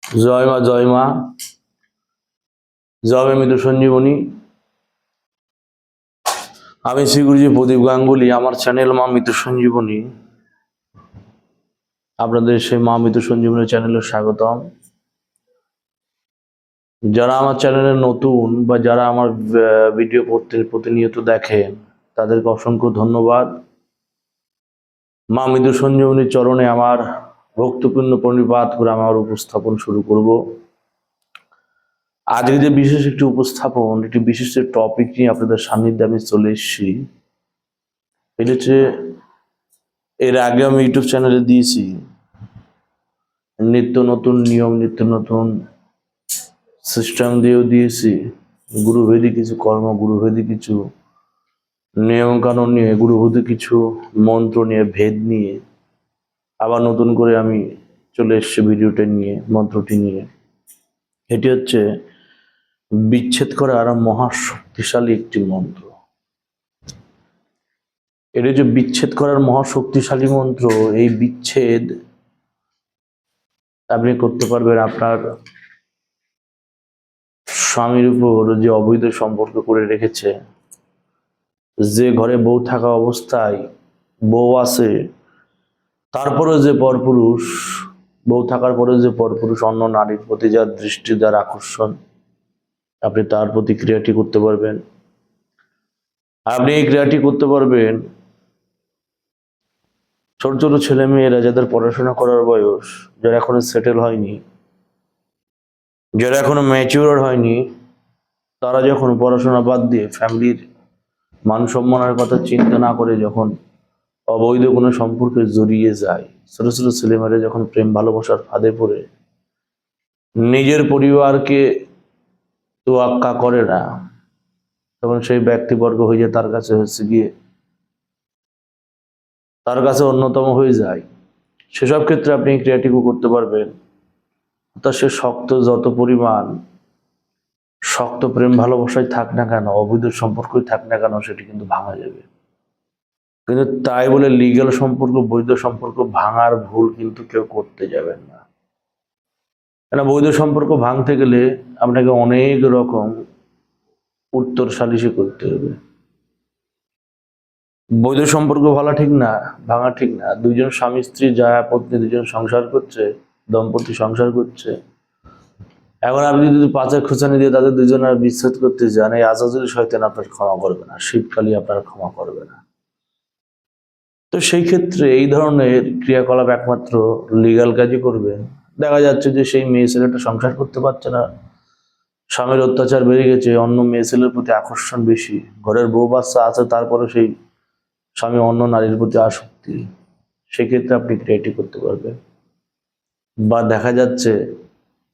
জয় মা, জয় মা, জয় মৃত সঞ্জীবনী। আমি শ্রী গুরুজি প্রদীপ গাঙ্গুলি। আমার চ্যানেল মা মৃত সঞ্জীবনী। আপনাদের সেই মা মৃত সঞ্জীবনী চ্যানেলে স্বাগতম। যারা আমার চ্যানেলে নতুন বা যারা আমার ভিডিও প্রতিনিয়ত দেখেন, তাদেরকে অসংখ্য ধন্যবাদ। মা মৃত সঞ্জীবনীর চরণে আমার ভক্তিপূর্ণ প্রণিপাত করে আমার উপস্থাপন শুরু করব। আজকে যে বিশেষ একটি উপস্থাপন, একটি বিশেষ টপিক নিয়ে আপনাদের সান্নিধ্যে আমি চলে এসেছি। এটা হচ্ছে, এর আগে আমি ইউটিউব চ্যানেলে দিয়েছি নিত্য নতুন নিয়ম, নিত্য নতুন সিস্টেম দিয়েও দিয়েছি। গুরুভেদী কিছু কর্ম, গুরুভেদী কিছু নিয়ম কানুন নিয়ে, গুরুভেদী কিছু মন্ত্র নিয়ে, ভেদ নিয়ে আবার নতুন করে আমি চলে এসেছি ভিডিওটা নিয়ে, মন্ত্রটি নিয়ে। এটি হচ্ছে বিচ্ছেদ করার মহাশক্তিশালী একটি মন্ত্র। এটি যে বিচ্ছেদ করার মহাশক্তিশালী মন্ত্র, এই বিচ্ছেদ আপনি করতে পারবেন আপনার স্বামীর উপর যে অবৈধ সম্পর্ক করে রেখেছে, যে ঘরে বউ থাকা অবস্থায় বউ আছে, তারপরে যে পরপুরুষ, বউ থাকার পরে যে পরপুরুষ অন্য নারীর প্রতি যার দৃষ্টি, যার আকর্ষণ, আপনি তার প্রতি ক্রিয়াটি করতে পারবেন। আপনি এই ক্রিয়াটি করতে পারবেন ছোট ছোট ছেলে মেয়েরা যাদের পড়াশোনা করার বয়স, যারা এখনো সেটেল হয়নি, যারা এখনো ম্যাচিউর হয়নি, তারা যখন পড়াশোনা বাদ দিয়ে ফ্যামিলির মান সম্মানের কথা চিন্তা না করে যখন অবৈধ কোনো সম্পর্কে জড়িয়ে যায়, ছোট ছোট ছেলেমেয়েরা যখন প্রেম ভালোবাসার ফাঁদে পড়ে নিজের পরিবারকে তোয়াক্কা করে না, তখন সেই ব্যক্তিবর্গ হয়ে যায় তার কাছে হচ্ছে গিয়ে, তার কাছে অন্যতম হয়ে যায়। সেসব ক্ষেত্রে আপনি ক্রিয়াটিকও করতে পারবেন। তা সে শক্ত যত পরিমাণ শক্ত প্রেম ভালোবাসায় থাক না কেন, অবৈধ সম্পর্কই থাক না কেন, সেটি কিন্তু ভাঙা যাবে। কিন্তু তাই বলে লিগ্যাল সম্পর্ক, বৈধ সম্পর্ক ভাঙার ভুল কিন্তু কেউ করতে যাবেন না। কেন, বৈধ সম্পর্ক ভাঙতে গেলে আপনাকে অনেক রকম উত্তর সালিশি করতে হবে। বৈধ সম্পর্ক ভালো ঠিক না, ভাঙা ঠিক না। দুইজন স্বামী স্ত্রী, জায়া পত্নী, দুজন সংসার করছে, দম্পতি সংসার করছে। এখন আপনি যদি পাঁচের খোঁচানি দিয়ে তাদের দুজনের বিচ্ছেদ করতে যান, এই আজাজুল শয়তান আপনার ক্ষমা করবে না, শিবকালী আপনার ক্ষমা করবে না। তো সেই ক্ষেত্রে এই ধরনের ক্রিয়াকলাপ একমাত্র লিগাল কাজই করবেন। দেখা যাচ্ছে যে সেই মেয়ে ছেলেটা সংসার করতে পারছে না, স্বামীর অত্যাচার বেড়ে গেছে, অন্য মেয়ে ছেলের প্রতি আকর্ষণ বেশি, ঘরের বউ বাচ্চা আছে, তারপরে সেই স্বামী অন্য নারীর প্রতি আসক্তি, সেক্ষেত্রে আপনি ক্রিয়াটি করতে পারবেন। বা দেখা যাচ্ছে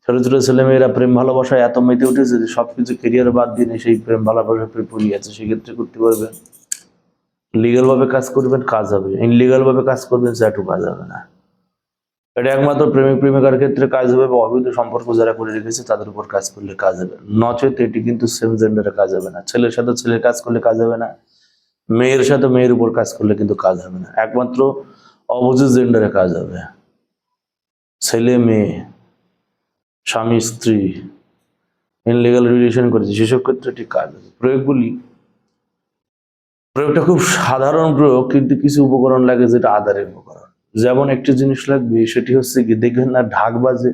ছোট ছোট ছেলেমেয়েরা প্রেম ভালোবাসায় এত মেতে উঠেছে যে সবকিছু কেরিয়ার বাদ দিয়ে সেই প্রেম ভালোবাসা পড়িয়ে আছে, সেক্ষেত্রে করতে পারবেন। লিগাল ভাবে কাজ করবেন, কাজ হবে। ইনলিগাল ভাবে কাজ করবেন, সেটু কাজ হবে না। এটা একমাত্র প্রেমিক প্রেমিকার ক্ষেত্রে কাজ হবে, বা অবৈধ সম্পর্ক যারা করে রেখেছে তাদের উপর কাজ করলে কাজ হবে। নচেত এটি কিন্তু সেম জেন্ডারে কাজ হবে না। ছেলের সাথে ছেলের কাজ করলে কাজ হবে না, মেয়ের সাথে মেয়ের উপর কাজ করলে কিন্তু কাজ হবে না। একমাত্র অপোজিট জেন্ডারে কাজ হবে। ছেলে মেয়ে, স্বামী স্ত্রী ইনলিগাল রিলেশন করেছে, সেসব ক্ষেত্রে ঠিক কাজ হবে। প্রয়োগটা খুব সাধারণ প্রয়োগ, কিন্তু কিছু উপকরণ লাগে যেটা আধারের উপকরণ। যেমন একটি জিনিস লাগবে, সেটি হচ্ছে কি, দেখবেন না ঢাক বাজে,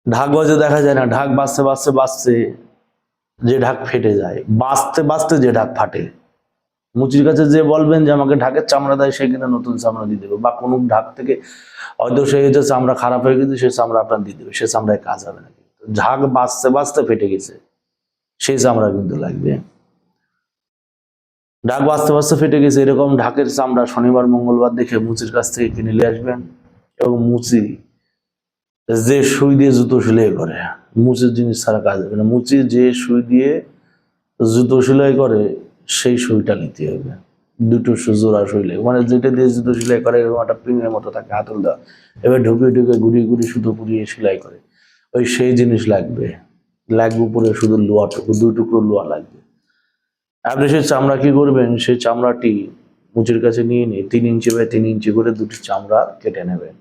ঢাক বাজে দেখা যায় না, ঢাক বাজতে বাজতে বাজতে যে ঢাক ফেটে যায়, বাজতে বাজতে যে ঢাক ফাটে। মুচির কাছে যে বলবেন যে আমাকে ঢাকের চামড়া দেয়, সে কিনা নতুন চামড়া দিয়ে দেবে। বা কোনো ঢাক থেকে হয়তো সেই যে চামড়া খারাপ হয়ে গেছে, সে চামড়া আপনার দিয়ে দেবে, সে চামড়ায় কাজ হবে না। ঢাক বাজতে বাজতে ফেটে গেছে, সেই চামড়া কিন্তু লাগবে। ঢাক বাজতে বাজতে ফেটে গেছে, এরকম ঢাকের চামড়া শনিবার মঙ্গলবার দেখে মুচির কাছ থেকে কিনে নিয়ে আসবেন। এবং মুচি যে সুই দিয়ে জুতো সেলাই করে, মুচির জিনিস ছাড়া কাজ হবে না। মুচি যে সুই দিয়ে জুতো সেলাই করে, সেই সুইটা নিতে হবে। দুটো জোড়া সুই লাগে, মানে যেটা দিয়ে জুতো সেলাই করে এরকম একটা পিনের মতো থাকে, হাতল দেওয়া, এবার ঢুকে ঢুকে ঘুরিয়ে ঘুরিয়ে সুতো পুড়িয়ে সেলাই করে, ওই সেই জিনিস লাগবে। উপরে শুধু লোহাটুকু, 2 টুকরো লোহা লাগবে। আপনি সেই চামড়া কি করবেন, সেই চামড়াটি মুচির কাছে নিয়ে 3 ইঞ্চি বাই 3 ইঞ্চি করে 2টি চামড়া কেটে নেবেন।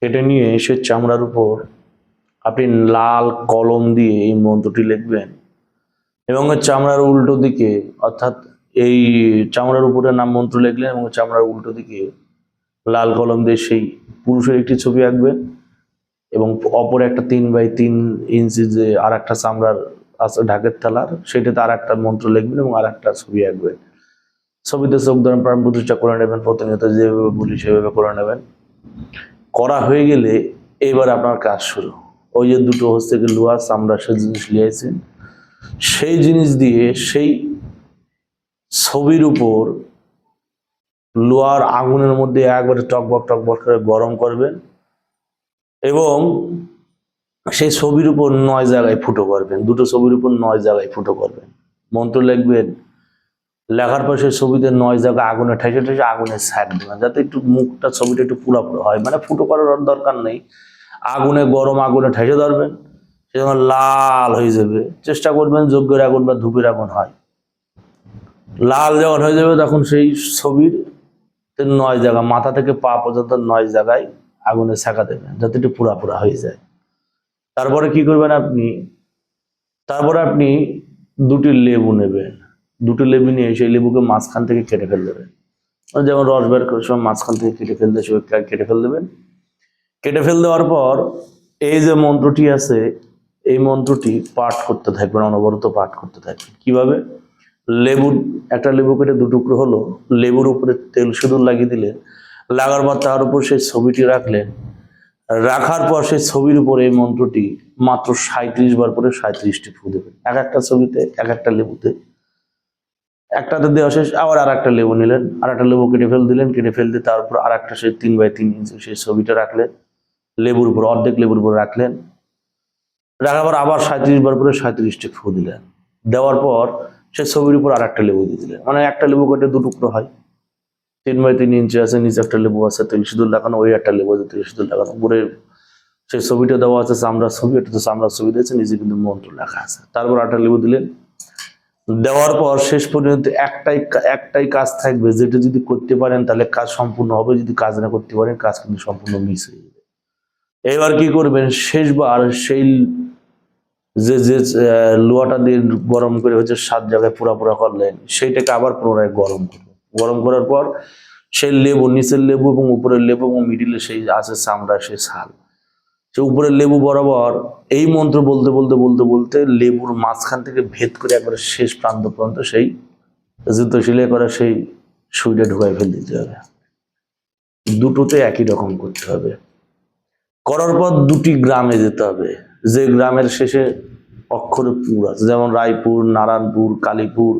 কেটে নিয়ে সে চামড়ার উপর আপনি লাল কলম দিয়ে এই মন্ত্রটি লিখবেন এবং চামড়ার উল্টো দিকে, অর্থাৎ এই চামড়ার উপরে নাম মন্ত্র লিখলেন এবং চামড়ার উল্টো দিকে লাল কলম দিয়ে সেই পুরুষের একটি ছবি আঁকবেন এবং অপর একটা 3x3 ইঞ্চি যে আর একটা চামড়ার আছে ঢাকের থালার, সেটাতে আর একটা মন্ত্র লিখবেন এবং আর একটা ছবি আঁকবেন। ছবিতে চোখ ধরেন প্রাণ প্রতিষ্ঠা করে নেবেন, প্রতিনিয়ত যেভাবে বলি সেভাবে করে নেবেন। করা হয়ে গেলে এবার আপনার কাজ শুরু। ওই যে দুটো হচ্ছে কি লোহা চামড়া সে জিনিস লিয়েছেন, সেই জিনিস দিয়ে সেই ছবির উপর লোহার আগুনের মধ্যে একবারে টকবক টকবক করে গরম করবেন এবং সেই ছবির উপর 9 জায়গায় ফুটো করবেন। দুটো ছবির উপর 9 জায়গায় ফুটো করবেন। মন্ত্র লিখবেন, লেখার পর সেই ছবিতে 9 জায়গায় আগুনে ঠেসে ঠেসে আগুনে ছাক দেবেন, যাতে একটু মুখটা ছবিটা একটু পুরাপুরো হয়। মানে ফুটো করার দরকার নেই, আগুনে গরম আগুনে ঠেসে ধরবেন, সে যখন লাল হয়ে যাবে চেষ্টা করবেন যজ্ঞের আগুন বা ধূপের আগুন হয়। লাল যখন হয়ে যাবে তখন সেই ছবির 9 জায়গা মাথা থেকে পা পর্যন্ত 9 জায়গায় আগুনে ছাকা দেবেন, যাতে একটু পুরা হয়ে যায়। তারপরে কি করবেন আপনি, তারপরে আপনি দুটি লেবু নেবেন। দুটো লেবু নিয়ে সেই লেবুকে মাঝখান থেকে কেটে ফেল দেবেন, যেমন রস বের করার সময় মাঝখান থেকে কেটে ফেলতে কেটে ফেল দেবেন। কেটে ফেল দেওয়ার পর এই যে মন্ত্রটি আছে এই মন্ত্রটি পাঠ করতে থাকবেন, অনবরত পাঠ করতে থাকবেন। কিভাবে? লেবুর একটা লেবু কেটে 2 টুকরো হলো, লেবুর উপরে তেল সিঁদুর লাগিয়ে দিলেন, লাগার পর তার উপর সেই ছবিটি রাখলেন, রাখার পর সেই ছবির উপর এই মন্ত্রটি মাত্র 37 বার করে 37টি ফু দেবেন। এক একটা ছবিতে এক একটা লেবুতে, একটাতে দেওয়া শেষ আবার আর একটা লেবু নিলেন, আর একটা লেবু কেটে ফেল দিলেন, কেটে ফেল দিয়ে তার উপর আর একটা সেই 3x3 ইঞ্চি সেই ছবিটা রাখলেন, লেবুর উপর অর্ধেক লেবুর উপর রাখলেন, রাখার পর আবার 37 বার করে 37টি ফু দিলেন। দেওয়ার পর সেই ছবির উপর আর একটা লেবু দিয়ে দিলেন। মানে একটা লেবু কেটে 2 টুকরো হয়, 3x3 ইঞ্চি আছে, নিচে একটা লেবু আছে তেল সিঁদুর লাগানো, ওই একটা লেবু আছে তেল সিঁদুর লাগানো, উপরে সেই ছবিটা দেওয়া আছে চামড়ার ছবি, এটা তো চামড়ার ছবি দিয়েছে, নিচে কিন্তু মন্ত্র লেখা আছে। তারপর একটা লেবু দিলেন। দেওয়ার পর শেষ পর্যন্ত একটাই কাজ থাকবে, যেটা যদি করতে পারেন তাহলে কাজ সম্পূর্ণ হবে, যদি কাজ না করতে পারেন কাজ কিন্তু সম্পূর্ণ মিস হয়ে যাবে। এবার কি করবেন, শেষবার সেই যে যে লোহাটা দিয়ে গরম করে হচ্ছে 7 জায়গায় পুরা করলেন, সেইটাকে আবার পুনরায় গরম করবেন। গরম করার পর সেই লেবু, নিচের লেবু এবং উপরের লেবু এবং মিডিলে সেই আছে চামড়া সেই ছাল, সে উপরের লেবু বরাবর এই মন্ত্র বলতে বলতে বলতে বলতে লেবুর মাঝখান থেকে ভেদ করে একবারে শেষ প্রান্ত পর্যন্ত সেই জুতো সেলাই করা সেই সুইটা ঢুকাই ফেল দিতে হবে। দুটোতে একই রকম করতে হবে। করার পর 2টি গ্রামে যেতে হবে, যে গ্রামের শেষে অক্ষরে পুর আছে, যেমন রায়পুর, নারায়ণপুর, কালীপুর,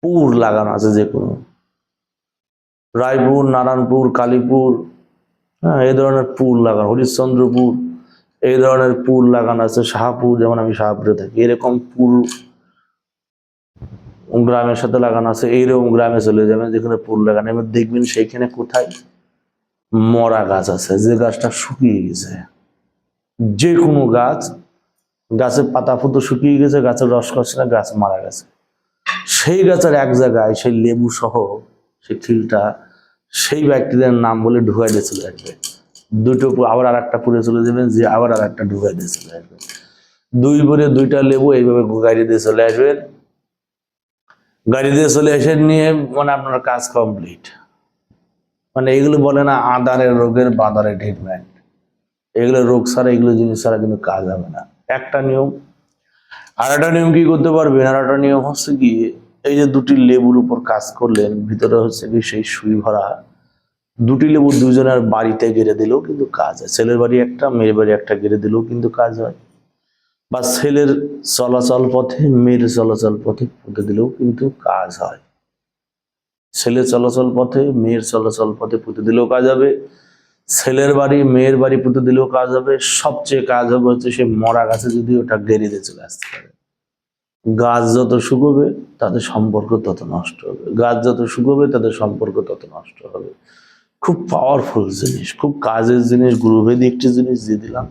পুর লাগানো আছে, যে কোনো রায়পুর, নারায়ণপুর, কালীপুর, হ্যাঁ এই ধরনের পুর লাগানো, হরিশ্চন্দ্রপুর এই ধরনের পুর লাগানো আছে, শাহপুর, যেমন আমি শাহপুরে থাকি, এরকম পুর গ্রামের সাথে লাগানো আছে। এইরকম গ্রামে চলে যাবেন যেখানে পুর লাগানো, এবার দেখবেন সেইখানে কোথায় মরা গাছ আছে, যে গাছটা শুকিয়ে গেছে, যে কোনো গাছ, গাছের পাতা ফুটো শুকিয়ে গেছে, গাছের রস খাচ্ছে না, গাছ মারা গেছে, সেই গাছের এক জায়গায় সেই লেবু সহ সেই খিলটা সেই ব্যক্তিদের নাম বলে ঢুকাই দিয়ে চলে আসবে। দুটো আবার আর একটা পুরে চলে যাবেন, যে আবার আর একটা ঢুকাই দিয়ে চলে আসবে। 2 ভরে 2টা লেবু এইভাবে গাড়ি দিয়ে চলে আসবেন। গাড়ি দিয়ে চলে এসে নিয়ে মানে আপনার কাজ কমপ্লিট। মানে এগুলো বলে না আদারের রোগের বাঁদারে ট্রিটমেন্ট, এগুলো রোগ ছাড়া, এগুলো জিনিস ছাড়া কিন্তু কাজ হবে না। একটা নিয়ম। আর একটা নিয়ম কি করতে পারবেন, আর একটা নিয়ম হচ্ছে কি, এই যে 2টি লেবুর উপর কাজ করলেন, ভিতরে হচ্ছে কি সেই সুই ভরা 2টি লেবু দুজনের বাড়িতে গেড়ে দিলেও কিন্তু কাজ হয়। ছেলের বাড়ি একটা, মেয়ের বাড়ি একটা গেড়ে দিলেও কিন্তু কাজ হয়। বা ছেলের চলাচল পথে, মেয়ের চলাচল পথে পুঁতে দিলেও কিন্তু কাজ হয়। ছেলের চলাচল পথে, মেয়ের চলাচল পথে পুঁতে দিলেও কাজ হবে, ছেলের বাড়ি মেয়ের বাড়ি পুঁতে দিলেও কাজ হবে। সবচেয়ে কাজ হবে হচ্ছে সে মরা গাছে যদি ওটা গেড়ে দিয়ে চলে আসতে পারে। গাছ যত শুকোবে তাদের সম্পর্ক তত নষ্ট হবে, গাছ যত শুকোবে তাদের সম্পর্ক তত নষ্ট হবে। খুব পাওয়ারফুল জিনিস, খুব কাজের জিনিস, গুরুভেদী একটি জিনিস দিয়ে দিলাম।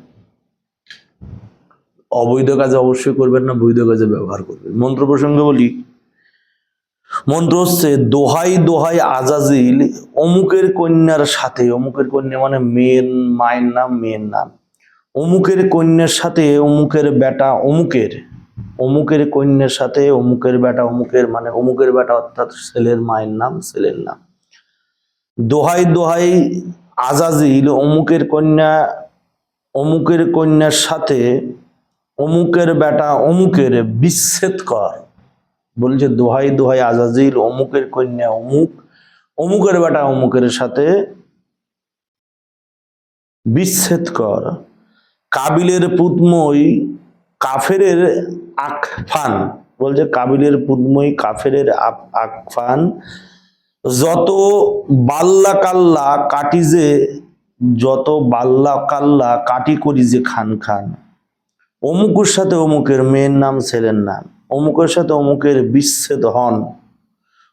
অবৈধ কাজে অবশ্যই করবেন না, বৈধ কাজে ব্যবহার করবেন। মন্ত্র প্রসঙ্গে বলি, মন্ত্র হচ্ছে দোহাই দোহাই আজাজিল অমুকের কন্যার সাথে, অমুকের কন্যা মানে মেয়ের মায়ের নাম, মেয়ের নাম, অমুকের কন্যার সাথে অমুকের বেটা অমুকের, অমুকের কন্যার সাথে অমুকের বেটা অমুকের মানে অমুকের বেটা অর্থাৎ ছেলের মায়ের নাম, ছেলের নাম। দোহাই দোহাই আজাজিল অমুকের কন্যা অমুকের কন্যার সাথে অমুকের বেটা অমুকের বিচ্ছেদ কর। বলছে দোহাই দোহাই আজাজিল অমুকের কন্যা অমুক অমুকের বেটা অমুকের সাথে বিচ্ছেদ কর। কাবিলের পুতময় কাফেরের আকফান, বলছে কাবিলের পুতময় কাফেরের আকফান, যত বাল্লা কাল্লা কাটি যে, যত বাল্লা কাল্লা কাটি করি যে খান খান, অমুকের সাথে অমুকের মেয়ের নাম ছেলের নাম, অমুকের সাথে অমুকের বিচ্ছেদ হন,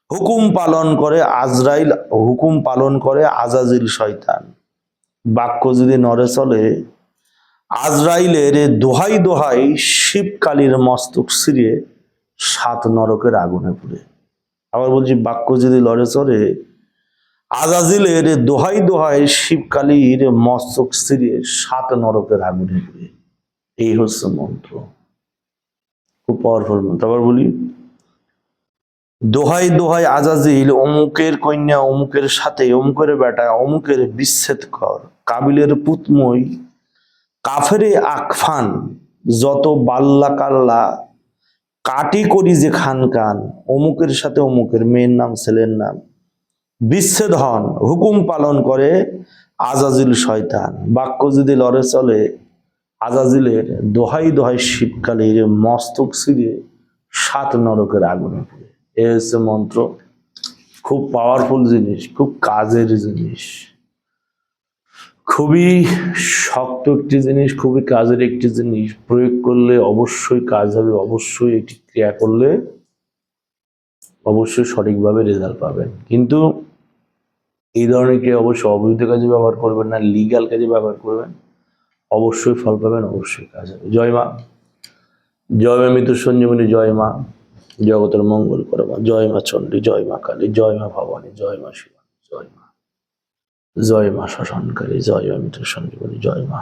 হুকুম পালন করে আজরাইল, হুকুম পালন করে আজাজিল শয়তান। বাক্য যদি নড়ে চলে আজরাইলের দোহাই দোহাই শিবকালীর মস্তক ছিঁড়ে 7 নরকের আগুনে পুড়ে। আবার বলছি বাক্য যদি লড়ে চলে আজাজিলের দোহাই দোহাই শিবকালীর মস্তক ছিঁড়ে 7 নরকের আগুনে পুড়ে। এই হচ্ছে মন্ত্র, খুব পাওয়ারফুল মন্ত্র। আবার বলি দোহাই দোহাই আজাজিল অমুকের কন্যা অমুকের সাথে অমুকের বেটা অমুকের বিচ্ছেদ কর। কাবিলের পুতময় কাফেরে আকফান, যত বাল্লা কাল্লা কাটি করি যে খান কান, অমুকের সাথে অমুকের মেয়ের নাম ছেলের নাম বিচ্ছেদ হন, হুকুম পালন করে আজাজিল শয়তান। বাক্য যদি লড়ে চলে আজাজিলের দোহাই দোহাই শিবকালীর মস্তক ছিঁড়ে 7 নরকের আগুনে পুড়ে। এ হচ্ছে মন্ত্র, খুব পাওয়ারফুল জিনিস, খুব কাজের জিনিস, খুবই শক্ত একটি জিনিস, খুবই কাজের একটি জিনিস। প্রয়োগ করলে অবশ্যই কাজ হবে, অবশ্যই এটি ক্রিয়া করলে অবশ্যই সঠিকভাবে রেজাল্ট পাবেন। কিন্তু এই ধরনের ক্রিয়া অবশ্যই অবৈধ কাজে ব্যবহার করবেন না, লিগ্যাল কাজে ব্যবহার করবেন, অবশ্যই ফল পাবেন, অবশ্যই কাজ হবে। জয় মা, জয় মা মৃত্যু সঞ্জীবনী, জয় মা জগতের মঙ্গল করবা, জয় মা চণ্ডী, জয় মা কালী, জয় মা ভবানী, জয় মা শিবানী, জয় মা, জয় মা শ্মশানকালী, জয় মা মৃত্যু সঞ্জীবনী, জয় মা।